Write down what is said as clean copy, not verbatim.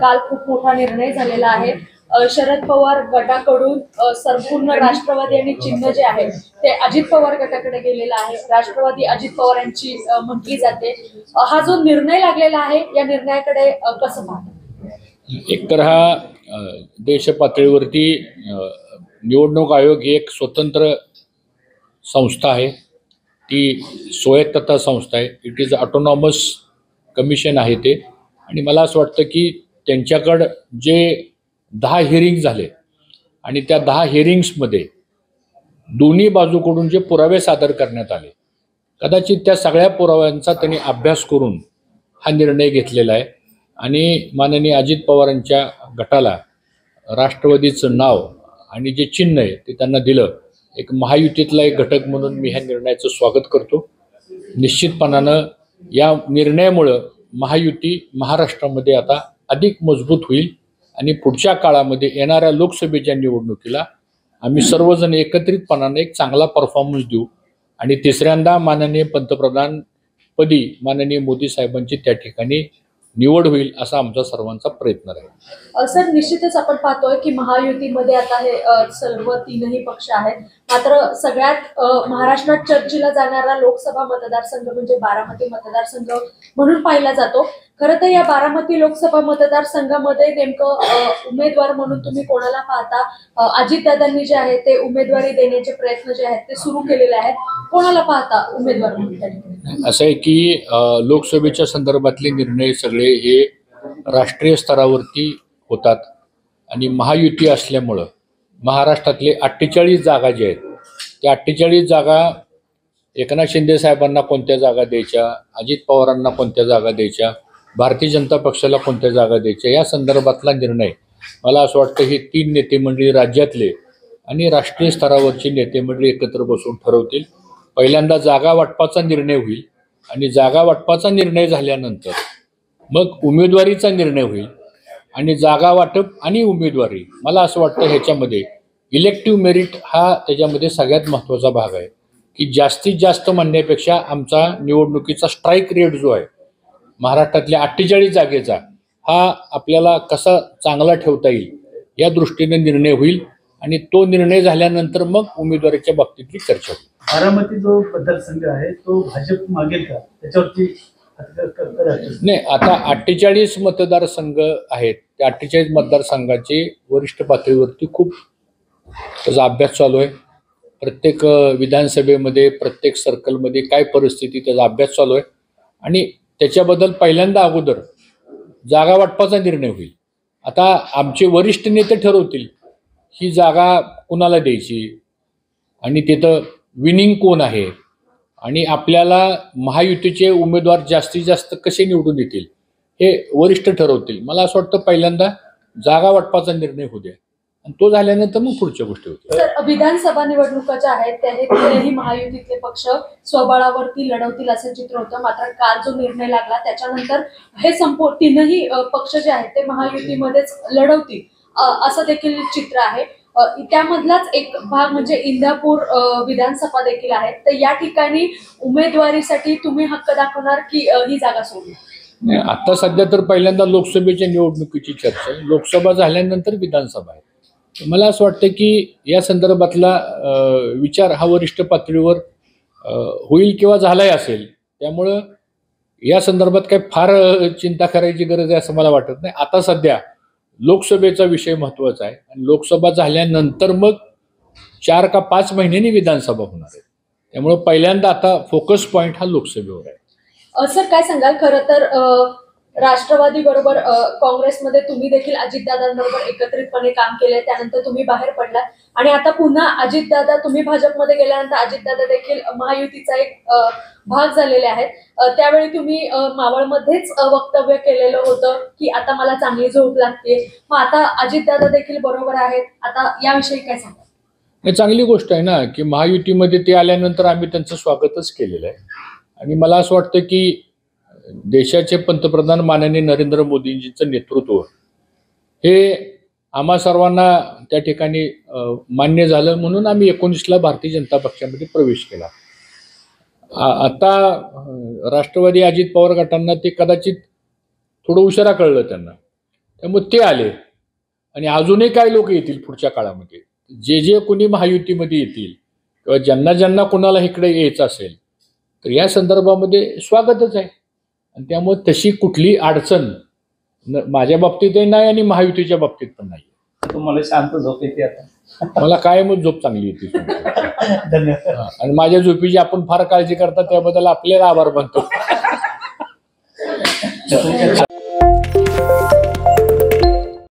काल खूप मोठा निर्णय झालेला आहे। शरद पवार गटाकडून संपूर्ण राष्ट्रवादी आणि चिन्ह जे आहे ते अजित पवार गटाकडे गेलेला आहे। राष्ट्रवादी अजित पवार यांची म्हटली जाते। हा जो निर्णय लागलेला आहे या निर्णयाकडे कसं पाहता? एकतर हा देश पातळीवरती निवडणूक आयोग ही एक स्वतंत्र संस्था आहे, ती स्वायत्तता संस्था आहे। इट इज ऑटोनॉमस कमिशन आहे ते। आणि मला असं वाटतं की त्यांच्याकडं जे 10 हिअरिंग झाले आणि त्या 10 हिअरिंग्समध्ये दोन्ही बाजूकडून जे पुरावे सादर करण्यात आले, कदाचित त्या सगळ्या पुराव्यांचा त्यांनी अभ्यास करून हा निर्णय घेतलेला आहे। आणि माननीय अजित पवारांच्या गटाला राष्ट्रवादीचं नाव आणि जे चिन्ह आहे ते त्यांना दिलं। एक महायुतीतला एक घटक म्हणून मी ह्या निर्णयाचं स्वागत करतो। निश्चितपणानं या निर्णयामुळं महायुती महाराष्ट्रामध्ये आता अधिक मजबूत होईल आणि पुढच्या काळामध्ये येणाऱ्या लोकसभेच्या निवडणुकीला आम्ही सर्वजण एकत्रितपणाने एक चांगला परफॉर्मन्स देऊ आणि तिसऱ्यांदा माननीय पंतप्रधानपदी माननीय मोदी साहेबांची त्या ठिकाणी निवड होईल असा आमचा सर्वांचा प्रयत्न राहील। सर, निश्चितच आपण पाहतोय की महायुतीमध्ये आता हे सर्व तीनही पक्ष आहेत, मात्र सगळ्यात महाराष्ट्रात चर्चेला जाणारा लोकसभा मतदारसंघ म्हणजे बारामती मतदारसंघ म्हणून पाहिला जातो। खरं तर या बारामती लोकसभा मतदारसंघामध्ये नेमकं उमेदवार म्हणून तुम्ही कोणाला पाहता? अजितदादांनी जे आहे ते उमेदवारी देण्याचे प्रयत्न जे आहेत ते सुरू केलेले आहेत, कोणाला पाहता उमेदवार म्हणून? असं आहे की लोकसभेच्या संदर्भातले निर्णय सगळे हे राष्ट्रीय स्तरावरती होतात आणि महायुती असल्यामुळं महाराष्ट्रातले 48 जागा जे आहेत त्या 48 जागा एकनाथ शिंदे साहेबांना कोणत्या जागा द्यायच्या, अजित पवारांना कोणत्या जागा द्यायच्या, भारतीय जनता पक्षाला कोणत्या जागा द्यायच्या, या संदर्भातला निर्णय मला असं वाटतं ही 3 नेतेमंडळी राज्यातले आणि राष्ट्रीय स्तरावरची नेतेमंडळी एकत्र बसून ठरवतील। पहिल्यांदा जागा वाटपाचा निर्णय होईल आणि जागा वाटपाचा निर्णय झाल्यानंतर मग उमेदवारीचा निर्णय होईल आणि जागा वाटप आणि उमेदवारी, मला असं वाटतं ह्याच्यामध्ये इलेक्टिव्ह मेरिट हा त्याच्यामध्ये सगळ्यात महत्त्वाचा भाग आहे की जास्तीत जास्त म्हणण्यापेक्षा आमचा निवडणुकीचा स्ट्राईक रेट जो आहे महाराष्ट्रातल्या 48 जागेचा हा आपल्याला कसा चांगला ठेवता येईल या दृष्टीने निर्णय होईल आणि तो निर्णय झाल्यानंतर मग उमेदवारीच्या बाबतीतली चर्चा होईल। बारामती जो मतदारसंघ आहे तो भाजप मागेल का त्याच्यावरती? नाही, आता 48 मतदारसंघ आहेत, त्या 48 मतदारसंघाचे वरिष्ठ पातळीवरती खूप त्याचा अभ्यास चालू आहे। प्रत्येक विधानसभेमध्ये प्रत्येक सर्कलमध्ये काय परिस्थिती त्याचा अभ्यास चालू आहे आणि त्याच्याबद्दल पहिल्यांदा अगोदर जागा वाटपाचा निर्णय होईल। आता आमचे वरिष्ठ नेते ठरवतील ही जागा कुणाला द्यायची आणि तिथं विनिंग कोण आहे आणि आपल्याला महायुतीचे उमेदवार जास्तीत जास्त कसे निवडून येतील हे वरिष्ठ ठरवतील। मला असं वाटतं पहिल्यांदा जागा वाटपाचा निर्णय होऊ द्या आणि तो झाल्यानंतर मग पुढच्या गोष्टी होतील। सर, विधानसभा निवडणुका ज्या आहेत त्या तीनही महायुतीतले पक्ष स्वबळावरती लढवतील असं चित्र होतं, मात्र काल जो निर्णय लागला त्याच्यानंतर हे तीनही पक्ष जे आहेत ते महायुतीमध्येच लढवतील असं देखील चित्र आहे। त्यामधलाच एक भाग म्हणजे इंदापूर विधानसभा देखील आहे, तर या ठिकाणी उमेदवारीसाठी तुम्ही हक्क दाखवणार की ही जागा सोडणार? आता सध्या तर पहिल्यांदा लोकसभेच्या निवडणुकीची चर्चा आहे, लोकसभा झाल्यानंतर विधानसभा आहे। मला असं वाटतं की या संदर्भातला विचार हा वरिष्ठ पातळीवर होईल किंवा झालाही असेल, त्यामुळं या संदर्भात काही फार चिंता करायची गरज आहे असं मला वाटत नाही। आता सध्या लोकसभेचा विषय महत्त्वाचा आहे आणि लोकसभा झाल्यानंतर मग 4 का 5 महिन्यांनी विधानसभा होणार आहे, त्यामुळे पहिल्यांदा आता फोकस पॉईंट हा लोकसभेवर आहे। सर, काय सांगाल? खरं तर राष्ट्रवादी बरोबर काँग्रेसमध्ये तुम्ही देखील अजितदादांबरोबर एकत्रितपणे काम केले, त्यानंतर तुम्ही बाहेर पडलात आणि आता पुन्हा अजितदादा तुम्ही भाजपमध्ये गेल्यानंतर अजितदादा देखील महायुतीचा एक भाग झालेले आहेत। त्यावेळी तुम्ही मावळमध्येच वक्तव्य केलेलं होतं की आता मला चांगली झोप लागते, मग आता अजितदादा देखील बरोबर आहेत, आता याविषयी काय सांगा? हे चांगली गोष्ट आहे ना की महायुतीमध्ये ते आल्यानंतर आम्ही त्यांचं स्वागतच केलेलं आहे आणि मला असं वाटतं की देशाचे पंतप्रधान माननीय नरेंद्र मोदींजींचं नेतृत्व हे आम्हा सर्वांना त्या ठिकाणी मान्य झालं म्हणून आम्ही 19ला भारतीय जनता पक्षामध्ये प्रवेश केला। आता राष्ट्रवादी अजित पवार गटांना ते कदाचित थोडं उशिरा कळलं त्यांना, त्यामुळे ते आले आणि अजूनही काही लोक येतील पुढच्या काळामध्ये. जे जे कोणी महायुतीमध्ये येतील किंवा ज्यांना ज्यांना कोणाला इकडे यायचं असेल तर या संदर्भामध्ये स्वागतच आहे. आणि त्यामुळे तशी कुठली अडचण माझ्या बाबतीतही नाही आणि महायुतीच्या बाबतीत पण नाही. तुम्हाला शांत झोप येते आता? मला कायमच झोप चांगली येते. धन्यवाद. आणि माझ्या झोपीची आपण फार काळजी करता त्याबद्दल आपल्याला आभार मानतो.